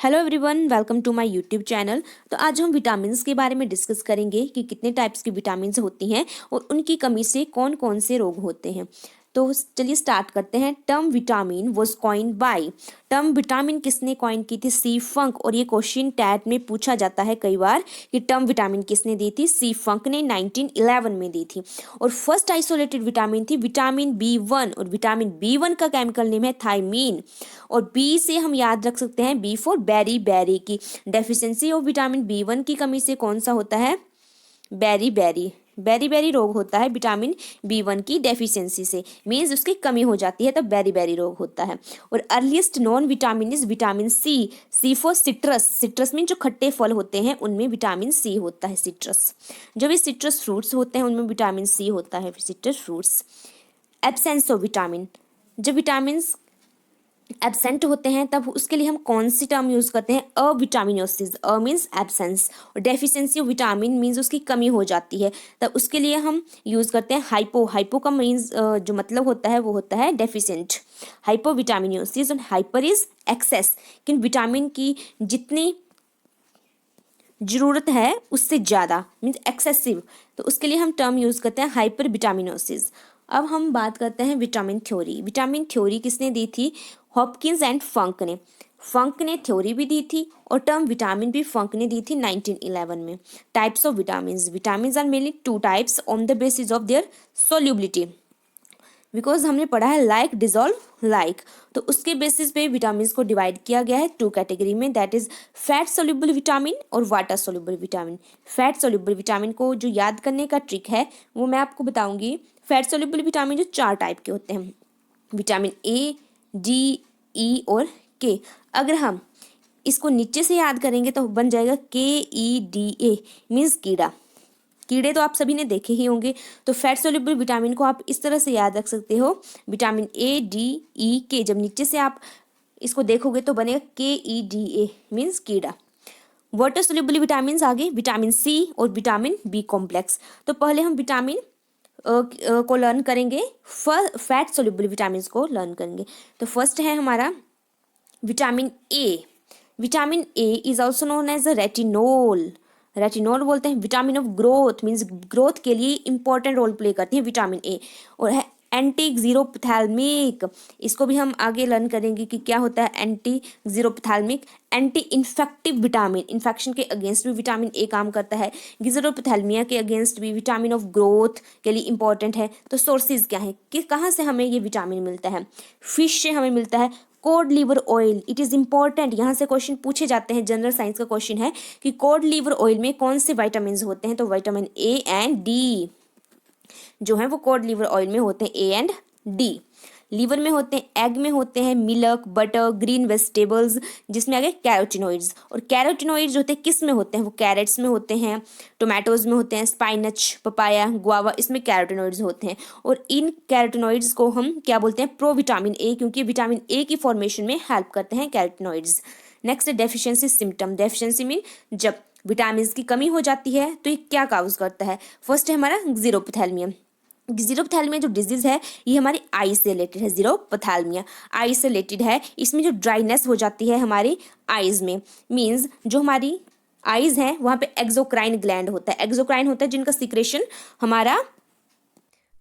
Hello everyone, welcome to my YouTube channel. तो आज हम विटामिन्स के बारे में डिस्कस करेंगे कि कितने टाइप्स की विटामिन्स होती हैं और उनकी कमी से कौन कौन से रोग होते हैं। तो चलिए स्टार्ट करते हैं। Term vitamin was coined bye. Term vitamin किसने कॉइन की थी? सी फंक। और ये क्वेश्चन टैट में पूछा जाता है कई बार कि टर्म विटामिन किसने दी थी? सी फंक ने 1911 में दी थी। और फर्स्ट आइसोलेटेड विटामिन थी विटामिन B1। और विटामिन B1 का केमिकल नेम है थायमीन। और बी से हम याद रख सकते हैं बी फॉर बेरी बेरी की। डेफिशिएंसी ऑफ विटामिन B1 की कमी से कौन सा होता है? Berry berry. बेरी बेरी रोग होता है विटामिन B1 की डेफिशिएंसी से, मीन्स उसकी कमी हो जाती है तब बेरी बेरी रोग होता है। और earliest known vitamin is vitamin C. C for citrus. Citrus mean जो खट्टे फल होते हैं उनमें विटामिन सी होता है, सिट्रस। जो भी सिट्रस फ्रूट्स होते हैं उनमें विटामिन सी होता है, citrus fruits. Absence of vitamin. जब विटामिन एब्सेंट होते हैं तब उसके लिए हम कौन सी टर्म यूज करते हैं? अविटामिनोसिस। अ मीन्स एब्सेंस और डेफिशिएंसी ऑफ विटामिन मीन्स उसकी कमी हो जाती है, तब उसके लिए हम यूज करते हैं हाइपो। हाइपो का मीन्स जो मतलब होता है वो होता है डेफिशिएंट। हाइपो विटामिनोसिस और हाइपर इज एक्सेस, कि विटामिन की जितनी जरूरत है उससे ज़्यादा, मीन्स एक्सेसिव, तो उसके लिए हम टर्म यूज करते हैं हाइपर विटामिनोसिस। अब हम बात करते हैं विटामिन थ्योरी। विटामिन थ्योरी किसने दी थी? हॉपकिंस एंड फंक ने। फंक ने थ्योरी भी दी थी और टर्म विटामिन भी फंक ने दी थी 1911 में। Types of vitamin. Vitamin are mainly two types on the basis of their solubility. Because हमने पढ़ा है लाइक डिजोल्व लाइक, तो उसके बेसिस पे विटामिन को डिवाइड किया गया है टू कैटेगरी में, that is fat soluble vitamin और water soluble vitamin. Fat soluble vitamin को जो याद करने का ट्रिक है वो मैं आपको बताऊंगी। फैट सोल्यूबल विटामिन जो 4 टाइप के होते हैं, विटामिन ए, डी, ई और के। अगर हम इसको नीचे से याद करेंगे तो बन जाएगा KEDA, मीन्स कीड़ा। कीड़े तो आप सभी ने देखे ही होंगे। तो फैट सोल्यूबल विटामिन को आप इस तरह से याद रख सकते हो, vitamin A, D, E, K। जब नीचे से आप इसको देखोगे तो बनेगा KEDA, मीन्स कीड़ा। वाटर सोल्यूबल विटामिन आगे विटामिन सी और विटामिन बी कॉम्प्लेक्स। तो पहले हम विटामिन को लर्न करेंगे, फैट सोल्यूबल विटामिन को लर्न करेंगे। तो फर्स्ट है हमारा vitamin A. Vitamin A is also known as a retinol. Retinol बोलते हैं vitamin of growth, means growth के लिए इंपॉर्टेंट रोल प्ले करते हैं विटामिन ए। और है एंटी जीरोपथैल्मिक। इसको भी हम आगे लर्न करेंगे कि क्या होता है anti xerophthalmic. Anti infective vitamin, infection के अगेंस्ट भी विटामिन ए काम करता है। गिजरोपथैल्मिया के अगेंस्ट भी। विटामिन ऑफ ग्रोथ के लिए इंपॉर्टेंट है। तो सोर्सेज क्या है कि कहाँ से हमें ये विटामिन मिलता है? फिश से हमें मिलता है। Cod liver oil, it is important, यहाँ से क्वेश्चन पूछे जाते हैं, जनरल साइंस का क्वेश्चन है कि कोड लीवर ऑयल में कौन से विटामिन होते हैं? तो विटामिन ए एंड डी जो है वो कोड लीवर ऑयल में होते हैं, ए एंड डी। लीवर में होते हैं, एग में होते हैं, मिल्क, बटर, ग्रीन वेजिटेबल्स, जिसमें आगे कैरोटिनॉइड्स। और कैरोटिनॉइड्स होते हैं किस में होते हैं? वो कैरेट्स में होते हैं, टोमेटोज में होते हैं, स्पाइनच, पपाया, गुआवा, इसमें कैरोटिनॉइड्स होते हैं। और इन कैरोटिनॉइड्स को हम क्या बोलते हैं? प्रोविटामिन ए, क्योंकि विटामिन ए की फॉर्मेशन में हेल्प करते हैं carotenoids. Next deficiency symptom. Deficiency mean जब विटामिन की कमी हो जाती है तो ये क्या काउज करता है? फर्स्ट है हमारा जीरोपथैल्मिया। जीरोपथैल्मिया जो डिजीज है ये हमारी आई से रिलेटेड है। जीरोपथैल्मिया आई से रिलेटेड है। इसमें जो ड्राइनेस हो जाती है हमारी आईज में, मीन्स जो हमारी आईज हैं वहाँ पे एक्सोक्राइन ग्लैंड होता है। एक्सोक्राइन होता है जिनका सिक्रेशन हमारा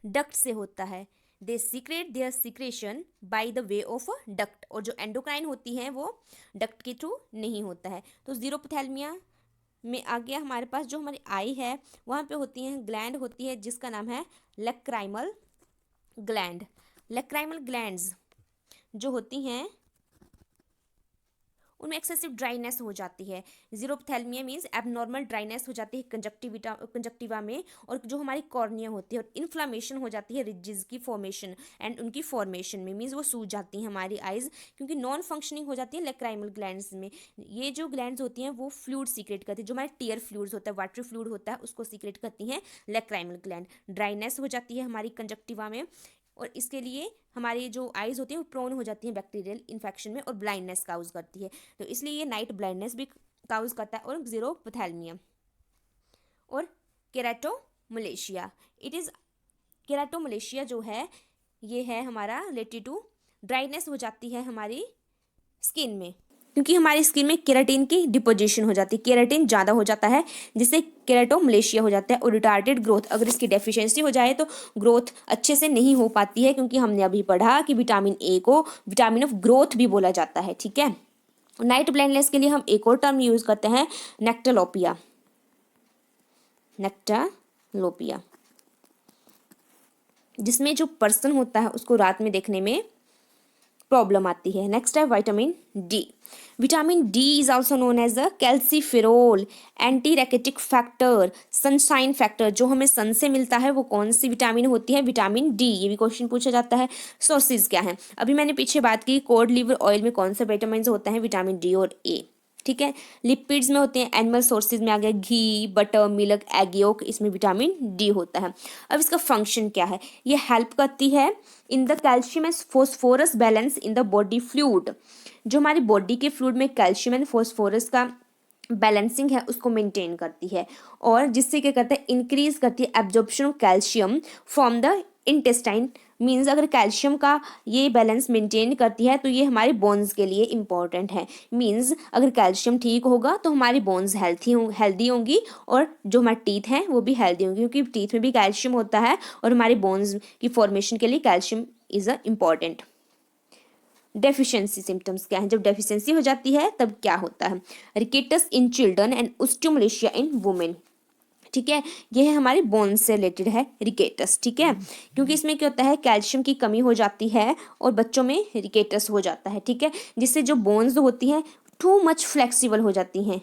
डक्ट से होता है। They secrete their secretion by the way of duct. और जो एंडोक्राइन होती हैं वो डक्ट के थ्रू नहीं होता है। तो जीरोपथैल्मिया में आ गया हमारे पास जो हमारी आई है वहाँ पे होती हैं ग्लैंड होती है जिसका नाम है लैक्राइमल ग्लैंड। लैक्राइमल ग्लैंड्स जो होती हैं उनमें एक्सेसिव ड्राइनेस हो जाती है। जीरोपथैल्मिया मीन्स एबनॉर्मल ड्राइनेस हो जाती है कंजक्टिवा में। और जो हमारी कॉर्निया होती है और इन्फ्लामेशन हो जाती है रिजिज की फॉर्मेशन एंड उनकी फॉर्मेशन में, मीन्स वो सूज जाती हैं हमारी आइज, क्योंकि नॉन फंक्शनिंग हो जाती है लैक्राइमल ग्लैंड्स में। ये जो ग्लैंड्स होती हैं वो फ्लूइड सीक्रेट करती है, जो हमारे टीयर फ्लूइड्स होता है, वाटर फ्लूइड होता है, उसको सीक्रेट करती हैं लैक्राइमल ग्लैंड। ड्राइनेस हो जाती है हमारी कंजक्टिवा में और इसके लिए हमारी जो आइज़ होती हैं वो प्रोन हो जाती हैं बैक्टीरियल इन्फेक्शन में और ब्लाइंडनेस काउज करती है। तो इसलिए ये नाइट ब्लाइंडनेस भी काउज करता है। और जीरोपथैल्मिया और केराटोमलेशिया, इट इज़ केराटोमलेशिया जो है ये है हमारा रिलेटेड टू ड्राइनेस हो जाती है हमारी स्किन में। क्योंकि हमारी स्किन में केराटिन की डिपोजिशन हो जाती है, केराटिन ज़्यादा हो जाता है जिससे केराटोमलेशिया हो जाता है और रिटार्डेड ग्रोथ, अगर इसकी डेफिशिएंसी हो जाए तो ग्रोथ अच्छे से नहीं हो पाती है, क्योंकि हमने अभी पढ़ा कि विटामिन ए को विटामिन ऑफ ग्रोथ भी बोला जाता है। ठीक है, नाइट ब्लाइंडनेस के लिए हम एक और टर्म यूज करते हैं, नेक्टलोपिया, नेक्टलोपिया, जिसमें जो पर्सन होता है उसको रात में देखने में प्रॉब्लम आती है। नेक्स्ट है vitamin D. Vitamin D is also known as a calciferol, anti rachitic factor, sunshine factor. जो हमें सन से मिलता है वो कौन सी विटामिन होती है? Vitamin D. ये भी क्वेश्चन पूछा जाता है। सोर्सेज क्या है? अभी मैंने पीछे बात की, कोड लिवर ऑयल में कौन से विटामिन होते हैं? विटामिन डी और ए। ठीक है, लिपिड्स में होते हैं, एनिमल सोर्सेज में आ गया घी, बटर, मिल्क, एग योक, इसमें विटामिन डी होता है। अब इसका फंक्शन क्या है? ये हेल्प करती है in the calcium and phosphorus balance in the body fluid. जो हमारी बॉडी के फ्लूइड में कैल्शियम एंड फोस्फोरस का बैलेंसिंग है उसको मेंटेन करती है, और जिससे क्या करता है? इंक्रीज करती है absorption of calcium from the intestine. Means अगर कैल्शियम का ये बैलेंस मेंटेन करती है तो ये हमारे बोन्स के लिए इंपॉर्टेंट है। मीन्स अगर कैल्शियम ठीक होगा तो हमारी बोन्स हेल्दी होंगी, और जो हमारे टीथ हैं वो भी हेल्दी होंगी, क्योंकि टीथ में भी कैल्शियम होता है और हमारे बोन्स की फॉर्मेशन के लिए calcium is a important. Deficiency symptoms क्या है? जब डेफिशिएंसी हो जाती है तब क्या होता है? Rickets in children and osteomalacia in women. ठीक है, ये है हमारे बोन्स से रिलेटेड है रिकेटस। ठीक है, क्योंकि इसमें क्या होता है? कैल्शियम की कमी हो जाती है और बच्चों में रिकेटस हो जाता है। ठीक है, जिससे जो बोन्स होती हैं टू मच फ्लेक्सिबल हो जाती हैं,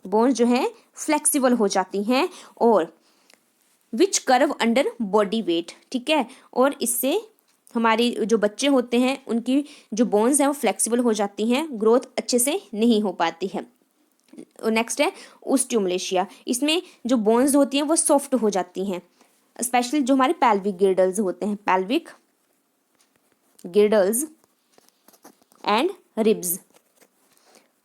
बोन्स जो है फ्लेक्सिबल हो जाती हैं, और विच कर्व अंडर बॉडी वेट। ठीक है, और इससे हमारी जो बच्चे होते हैं उनकी जो बोन्स हैं वो फ्लेक्सिबल हो जाती हैं, ग्रोथ अच्छे से नहीं हो पाती है। नेक्स्ट है ओस्टियोमलेशिया। इसमें जो बोन्स होती हैं वो सॉफ्ट हो जाती हैं, स्पेशली जो हमारे पैल्विक गिर्डल्स होते हैं, पैल्विक गिर्डल्स एंड रिब्स,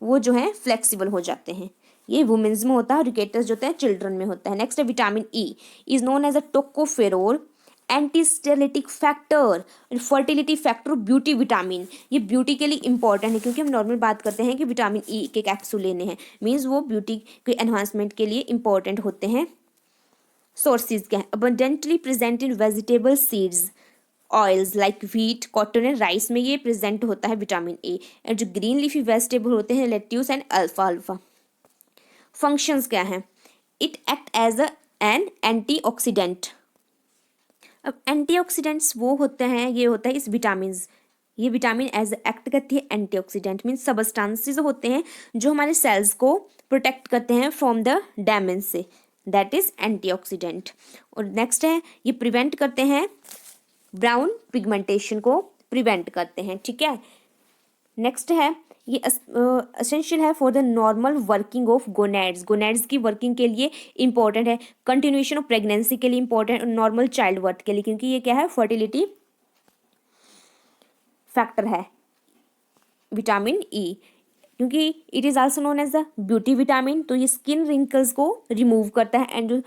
वो जो है फ्लेक्सिबल हो जाते हैं। ये वुमेन्स में होता है, रिकेटस जो होता है चिल्ड्रन में होता है। नेक्स्ट है vitamin E, is known as a tocopherol, anti sterilitic factor, fertility factor, beauty vitamin. ये ब्यूटी के लिए इंपॉर्टेंट है, क्योंकि हम नॉर्मल बात करते हैं कि विटामिन ई के कैप्सूल लेने हैं, मीन्स वो ब्यूटी के एनहांसमेंट के लिए इंपॉर्टेंट होते हैं। सोर्सेज क्या है? Abundantly present in vegetable seeds, oils like wheat, cotton and rice में ये प्रेजेंट होता है विटामिन ए। एंड जो ग्रीन लीफी वेजिटेबल होते हैं लेट्यूस एंड अल्फा। फंक्शंस क्या हैं? It act as an antioxidant. अब एंटीऑक्सीडेंट्स वो होते हैं, ये होता है इस विटामिन, ये विटामिन एज एक्ट करती है एंटीऑक्सीडेंट, मीन्स सबस्टांसेस होते हैं जो हमारे सेल्स को प्रोटेक्ट करते हैं फ्रॉम द डैमेज से, दैट इज एंटीऑक्सीडेंट। और नेक्स्ट है ये प्रिवेंट करते हैं ब्राउन पिगमेंटेशन को प्रिवेंट करते हैं। ठीक है, नेक्स्ट है ये असेंशियल है for the normal working of gonads. Gonads की वर्किंग के लिए इंपॉर्टेंट है, कंटिन्यूएशन ऑफ प्रेगनेंसी के लिए इंपॉर्टेंट, और नॉर्मल चाइल्ड बर्थ के लिए, क्योंकि ये क्या है? फर्टिलिटी फैक्टर है विटामिन ई, क्योंकि it is also known as the beauty vitamin. तो ये स्किन रिंकल्स को रिमूव करता है, एंड जो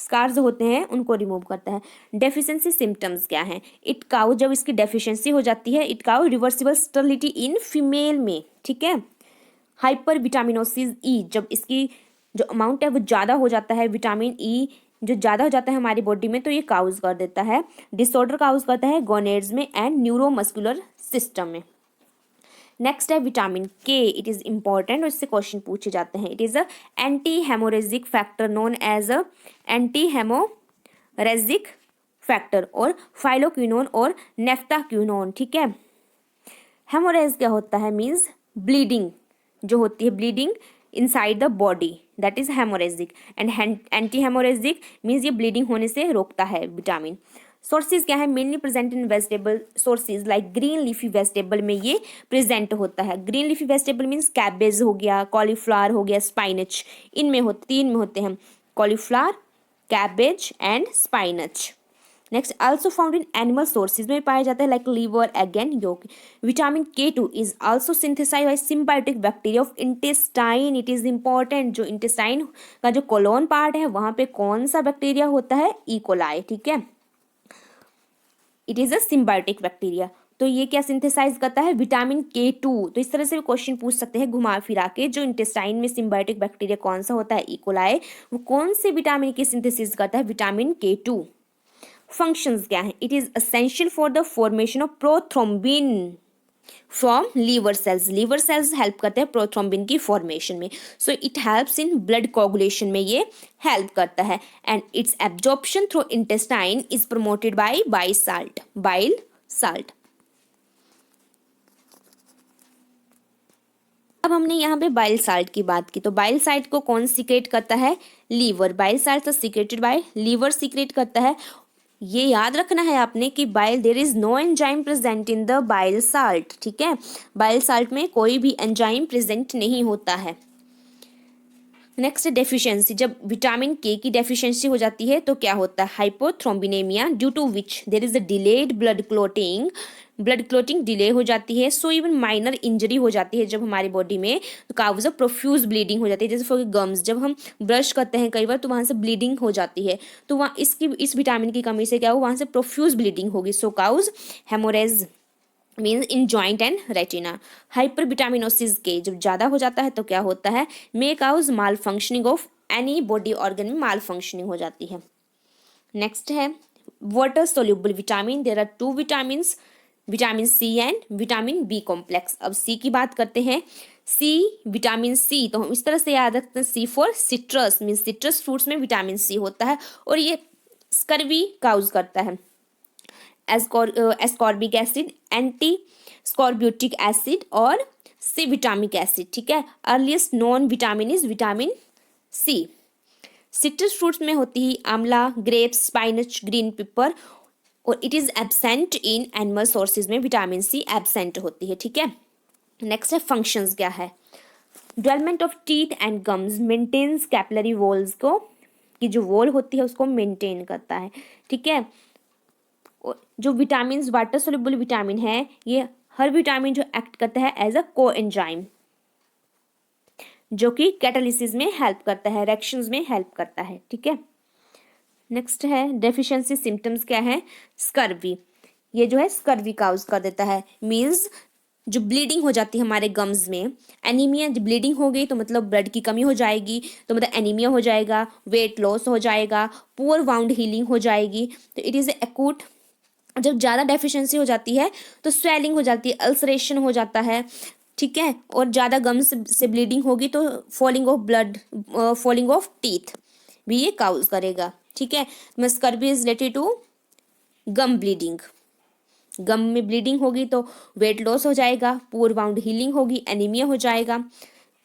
स्कार्स होते हैं उनको रिमूव करता है। डेफिशिएंसी सिम्टम्स क्या हैं? इट काउ, जब इसकी डेफिशिएंसी हो जाती है, it cow reversible sterility in female में। ठीक है, हाइपर विटामिनोसिस ई, जब इसकी जो अमाउंट है वो ज़्यादा हो जाता है, विटामिन ई जो ज़्यादा हो जाता है हमारी बॉडी में, तो ये काउज कर देता है, डिसऑर्डर काउज करता है गोनेड्स में एंड न्यूरोमस्कुलर सिस्टम में। नेक्स्ट है vitamin K, it is important और इससे क्वेश्चन पूछे जाते हैं। It is a anti haemorrhagic factor known as a anti haemorrhagic factor, और फाइलोक्विनोन और नेफ्टाक्विनोन। ठीक है, हेमोरेज क्या होता है? मीन्स ब्लीडिंग जो होती है, bleeding inside the body, that is haemorrhagic, and anti haemorrhagic means ये ब्लीडिंग होने से रोकता है विटामिन। सोर्सेज क्या है? Mainly present in vegetable sources like green leafy vegetable में ये प्रेजेंट होता है। Green leafy vegetable means cabbage हो गया, कॉलीफ्लावर हो गया, स्पाइनच, इनमें तीन में होते हैं, cauliflower, cabbage and spinach. Next also found in animal sources में पाया जाता है like liver, egg and yolk. Vitamin K2 is also synthesize by symbiotic bacteria of intestine. It is important, जो इंटेस्टाइन का जो कोलोन पार्ट है वहां पे कौन सा बैक्टीरिया होता है? E coli. ठीक है, it is a symbiotic bacteria. तो ये क्या सिंथेसाइज करता है, विटामिन K2। तो इस तरह से क्वेश्चन पूछ सकते हैं घुमा फिरा के, जो इंटेस्टाइन में सिम्बायोटिक बैक्टीरिया कौन सा होता है, इकोलाई, वो कौन से विटामिन की सिंथेसिस करता है, विटामिन K2। फंक्शंस क्या है, it is essential for the formation of prothrombin from liver cells. Liver cells help करते हैं प्रोथ्रोम्बिन की फॉर्मेशन में। So it helps in blood coagulation में ये हेल्प करता है। And its absorption through intestine is promoted by bile salt. अब हमने यहाँ पे बाइल साल्ट की बात की, तो बाइल साल्ट को कौन सीक्रेट करता है, लीवर। बाइल साल्ट तो सीक्रेटेड बाय लीवर सीक्रेट करता है। ये याद रखना है आपने कि bile, there is no enzyme present in the bile salt, ठीक है। बाइल साल्ट में कोई भी एंजाइम प्रेजेंट नहीं होता है। नेक्स्ट डेफिशिएंसी, जब विटामिन के की डेफिशिएंसी हो जाती है तो क्या होता है, hypothrombinemia, due to which there is a delayed blood clotting delay हो जाती है। सो इवन माइनर इंजरी हो जाती है जब हमारी बॉडी में, तो काउज ऑफ प्रोफ्यूज ब्लीडिंग हो जाती है। जैसे फॉर गम्स, जब हम ब्रश करते हैं कई बार तो वहाँ से ब्लीडिंग हो जाती है, तो वहाँ इस विटामिन की कमी से क्या हो, वहाँ से प्रोफ्यूज ब्लीडिंग होगी। So cause haemorrhage means in joint and retina. Hyper vitaminosis के जब ज़्यादा हो जाता है तो क्या होता है, may cause malfunctioning of any body organ में माल फंक्शनिंग हो जाती है। नेक्स्ट है water soluble vitamin, there are 2 vitamin, vitamin C and vitamin B complex. अब सी की बात करते हैं, सी विटामिन सी, तो हम इस तरह से याद रखते हैं, C for citrus, means citrus fruits में विटामिन सी होता है और ये स्कर्वी काउज करता है। Ascorbic acid, anti scorbutic acid और सी विटामिक एसिड, ठीक है। Earliest known vitamin is vitamin C. Citrus fruits में होती है आंवला, ग्रेप्स, स्पाइनच, ग्रीन पेपर, और it is absent in animal sources में विटामिन सी एब्सेंट होती है, ठीक है। नेक्स्ट है फंक्शंस क्या है, development of teeth and gums, maintains capillary walls को, कि जो वॉल होती है उसको मेंटेन करता है, ठीक है। जो विटामिन वाटर सोल्यूबल विटामिन है, ये हर विटामिन जो एक्ट करता है एज अ कोएंजाइम, जो कि कैटालिसिस में हेल्प करता है, रिएक्शंस में हेल्प करता है, ठीक है। नेक्स्ट है डेफिशिएंसी सिम्टम्स क्या है, स्कर्वी, ये जो है स्कर्वी काउज कर देता है, मींस जो ब्लीडिंग हो जाती है हमारे गम्स में, एनीमिया, जब ब्लीडिंग हो गई तो मतलब ब्लड की कमी हो जाएगी, तो मतलब एनीमिया हो जाएगा, वेट लॉस हो जाएगा, पुअर वाउंड हीलिंग हो जाएगी। तो इट इज़ एक्यूट, जब ज़्यादा डेफिशिएंसी हो जाती है तो स्वेलिंग हो जाती है, अल्सरेशन हो जाता है, ठीक है। और ज़्यादा गम्स से ब्लीडिंग होगी तो फॉलिंग ऑफ टीथ भी ये काउज करेगा, ठीक है। Scurvy is related to gum bleeding, gum में ब्लीडिंग होगी तो वेट लॉस हो जाएगा, पुअर वाउंड हीलिंग होगी, एनीमिया हो जाएगा।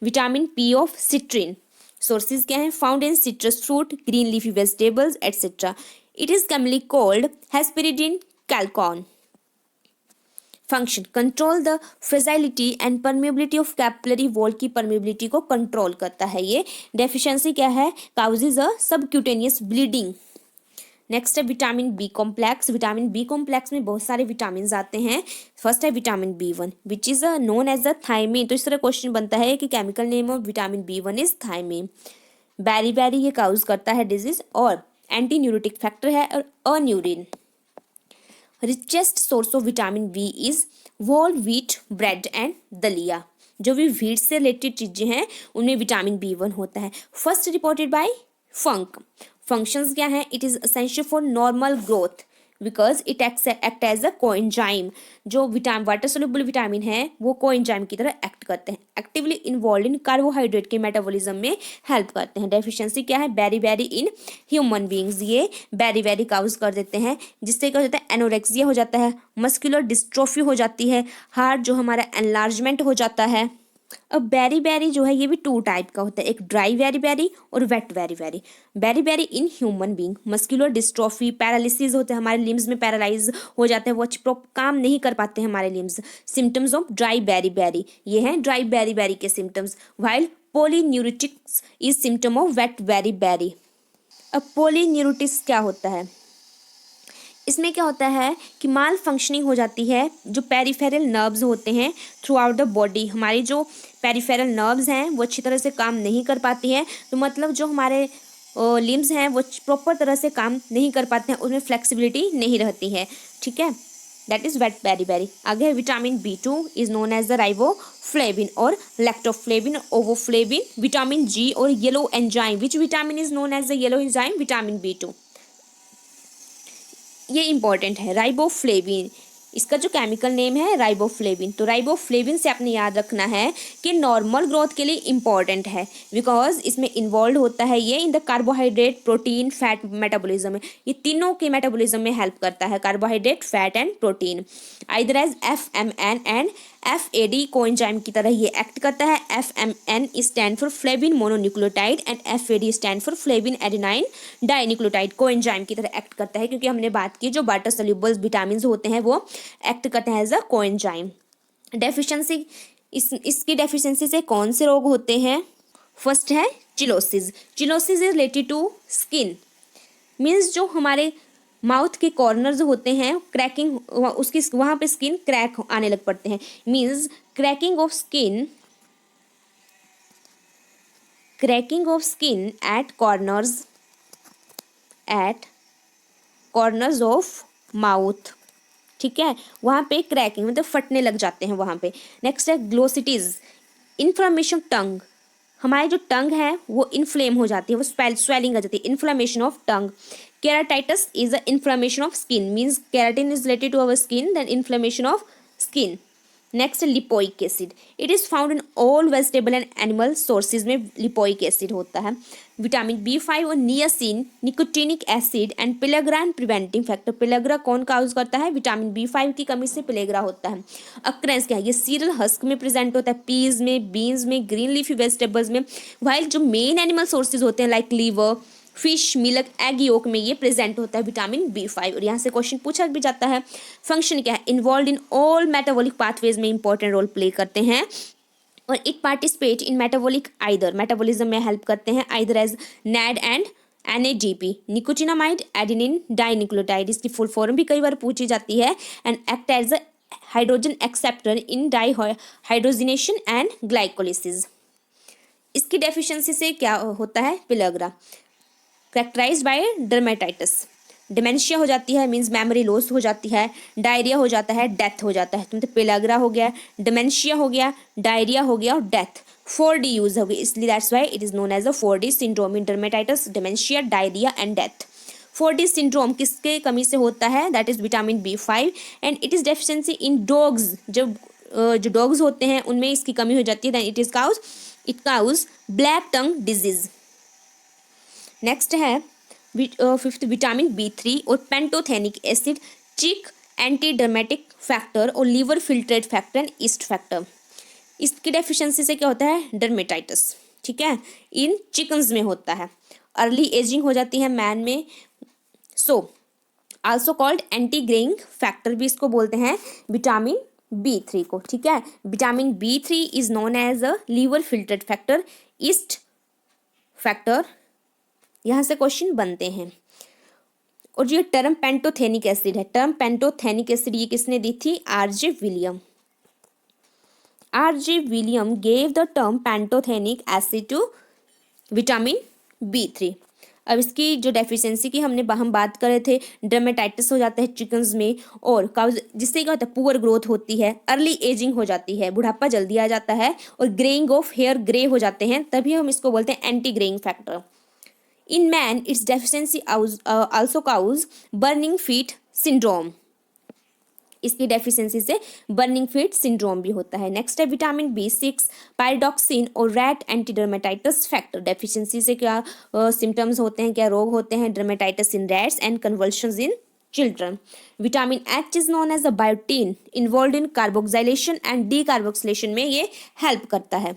Vitamin P of citrin, sources क्या है, found in citrus fruit, green leafy vegetables etcetera. It is commonly called hesperidin chalcone. Function, control the fragility and permeability of capillary wall की permeability को control करता है ये। Deficiency क्या है, causes a subcutaneous bleeding. Next है vitamin B complex. Vitamin B complex में बहुत सारे विटामिन आते हैं। फर्स्ट है vitamin B1 which is known as a thiamine. तो इस तरह क्वेश्चन बनता है कि chemical name of vitamin B1 is thiamine. Beri ये काउज करता है डिजीज और एंटी न्यूरोटिक फैक्टर है और aneurin. Richest source of vitamin B is whole wheat bread and daliya. जो भी व्हीट से रिलेटेड चीजें हैं उनमें विटामिन B1 होता है। First reported by Funk. Functions क्या है, it is essential for normal growth because it act as a coenzyme. जो वाटर सोल्यूबल विटामिन है वो कोएंजाइम की तरह एक्ट करते हैं, एक्टिवली इन्वॉल्व इन कार्बोहाइड्रेट के मेटाबॉलिज्म में हेल्प करते हैं। डेफिशिएंसी क्या है, बेरी इन ह्यूमन बींग्स, ये बेरी काउज कर देते हैं, जिससे क्या हो जाता है, एनोरेक्सिया हो जाता है, मस्कुलर डिस्ट्रोफी हो जाती है, हार्ट जो हमारा एनलार्जमेंट हो जाता है। अब बेरी जो है ये भी 2 टाइप का होता है, एक ड्राई बेरी और wet beriberi in human being. Muscular dystrophy, paralysis होते हैं, हमारे लिम्स में पैरालाइज हो जाते हैं, वो काम नहीं कर पाते हैं हमारे limbs. Symptoms of dry beri ये हैं ड्राई बेरी के symptoms. While polyneuritics is symptom of wet beri. अब पोलीन्यूरिटिस क्या होता है, इसमें क्या होता है कि माल फंक्शनिंग हो जाती है, जो पेरिफेरल नर्व्स होते हैं थ्रू आउट द बॉडी, हमारी जो पेरिफेरल नर्व्स हैं वो अच्छी तरह से काम नहीं कर पाती हैं। तो मतलब जो हमारे लिम्स हैं वो प्रॉपर तरह से काम नहीं कर पाते हैं, उसमें फ्लेक्सिबिलिटी नहीं रहती है, ठीक है। That is wet beriberi. आगे है vitamin B2 is known as the riboflavin और लैक्टोफ्लेविन, ओवोफ्लेविन, विटामिन G और yellow enzyme. Which vitamin is known as the yellow enzyme? Vitamin B2। ये इंपॉर्टेंट है, राइबोफ्लेविन, इसका जो केमिकल नेम है riboflavin. तो राइबोफ्लेविन से आपने याद रखना है कि नॉर्मल ग्रोथ के लिए इंपॉर्टेंट है, बिकॉज इसमें इन्वॉल्व होता है ये in the carbohydrate, protein, fat metabolism में। ये तीनों के मेटाबॉलिज्म में हेल्प करता है, carbohydrate, fat and protein. Either as FMN and FAD coenzyme की तरह ये एक्ट करता है। FMN stand for flavin mononucleotide and FAD stand for flavin adenine dinucleotide, coenzyme की तरह एक्ट करता है, क्योंकि हमने बात की जो वाटर सोल्यूबल विटामिन होते हैं वो एक्ट करते हैं एज अ कोएंजाइम। डेफिशिएंसी, इसकी डेफिशिएंसी से कौन से रोग होते हैं? फर्स्ट है cheilosis. Cheilosis is related to skin, means जो हमारे माउथ के कॉर्नर्स होते हैं क्रैकिंग, उसकी वहाँ पे स्किन क्रैक आने लग पड़ते हैं, means cracking of skin at corners of mouth, ठीक है, वहाँ पे क्रैकिंग मतलब फटने लग जाते हैं वहाँ पे। नेक्स्ट है ग्लोसिटीज, इन्फ्लामेशन टंग, हमारी जो टंग है वो इन्फ्लेम हो जाती है, वो स्वेलिंग आ जाती है, inflammation of tongue. Keratitis is a inflammation of skin, means keratin is related to our skin, then inflammation of skin. Next lipoic acid, it is found in all vegetable and animal sources में lipoic acid होता है। Vitamin B5 और niacin, nicotinic acid and pellagra preventing factor. Pellagra कौन cause करता है? Vitamin B5 की कमी से पिलेग्रा होता है। अक्रेंस क्या है? ये सीरियल हस्क में प्रेजेंट होता है, पीज में, बीन्स में, ग्रीन लीफी वेजिटेबल्स में, वाइल जो मेन एनिमल सोर्सेज होते हैं like liver, fish, milk, egg yolk में ये प्रेजेंट होता है विटामिन B5। और यहाँ से क्वेश्चन पूछा भी जाता है। फंक्शन क्या है? Involve in all metabolic pathways में इंपॉर्टेंट रोल प्ले करते हैं, और it participate in metabolic either, metabolism में हेल्प करते हैं either as NAD and NADP, nicotinamide adenine dinucleotide, इसकी फुल फॉर्म भी कई बार पूछी जाती है, and act as a hydrogen acceptor in dihydrogenation and glycolysis. इसकी डेफिशिएंसी से क्या होता है? Pellagra. Characterized by dermatitis, dementia हो जाती है, मीन्स मेमोरी लॉस हो जाती है, डायरिया हो जाता है, डेथ हो जाता है। तो पिलेग्रा हो गया, डिमेंशिया हो गया, डायरिया हो गया और डेथ। 4D यूज हो गई, इसलिए that's why it is known as a 4D syndrome in dermatitis, dementia, diarrhoea and death. 4D syndrome किसके कमी से होता है? That is vitamin B5 and it is deficiency in dogs, जब जो डॉग्स होते हैं उनमें इसकी कमी हो जाती है, then it cause black tongue disease. Next है फिफ्थ विटामिन B3 और pantothenic acid, chick, anti dermatic factor और liver filtrate factor and yeast factor. इसकी डेफिशिएंसी से क्या होता है? डर्मेटाइटिस, ठीक है, इन चिकन्स में होता है। अर्ली एजिंग हो जाती है मैन में। So also called anti greying factor भी इसको बोलते हैं, विटामिन B3 को, ठीक है। Vitamin B3 is known as a liver filtrate factor, yeast factor, यहाँ से क्वेश्चन बनते हैं। और जो टर्म पेंटोथेनिक एसिड है, टर्म पेंटोथेनिक एसिड ये किसने दी थी? R.J. William. R.J. William gave the term pantothenic acid to vitamin B3। अब इसकी जो डेफिशिएंसी की हम बात कर रहे थे, डर्मेटाइटिस हो जाता है चिकन्स में, और जिससे क्या होता है? पुअर ग्रोथ होती है, अर्ली एजिंग हो जाती है, बुढ़ापा जल्दी आ जाता है, और ग्रेइंग ऑफ हेयर ग्रे हो जाते हैं, तभी हम इसको बोलते हैं anti greying factor. In man, its deficiency also cause burning feet syndrome. इसकी डेफिशिएंसी से बर्निंग फीट सिंड्रोम भी होता है। नेक्स्ट है विटामिन B6, पायरोक्सिन और रैट एंटीडर्मेटाइटिस फैक्टर। डेफिशिएंसी से क्या सिम्टम्स होते हैं, क्या रोग होते हैं? Dermatitis in rats and convulsions in children. Vitamin H is known as a biotin, involve in carboxylation and decarboxylation में ये हेल्प करता है।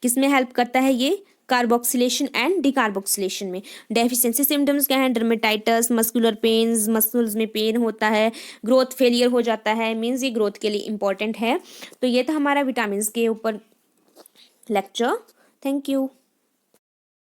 किस में हेल्प करता है ये? कार्बोक्सिलेशन एंड डिकार्बोक्सिलेशन में। डेफिशिएंसी सिम्टम्स क्या हैं? डर्मेटाइटिस, मस्कुलर पेन्स, मसल्स में पेन होता है, ग्रोथ फेलियर हो जाता है, मीन्स ये ग्रोथ के लिए इंपॉर्टेंट है। तो ये था हमारा विटामिन के ऊपर लेक्चर। Thank you.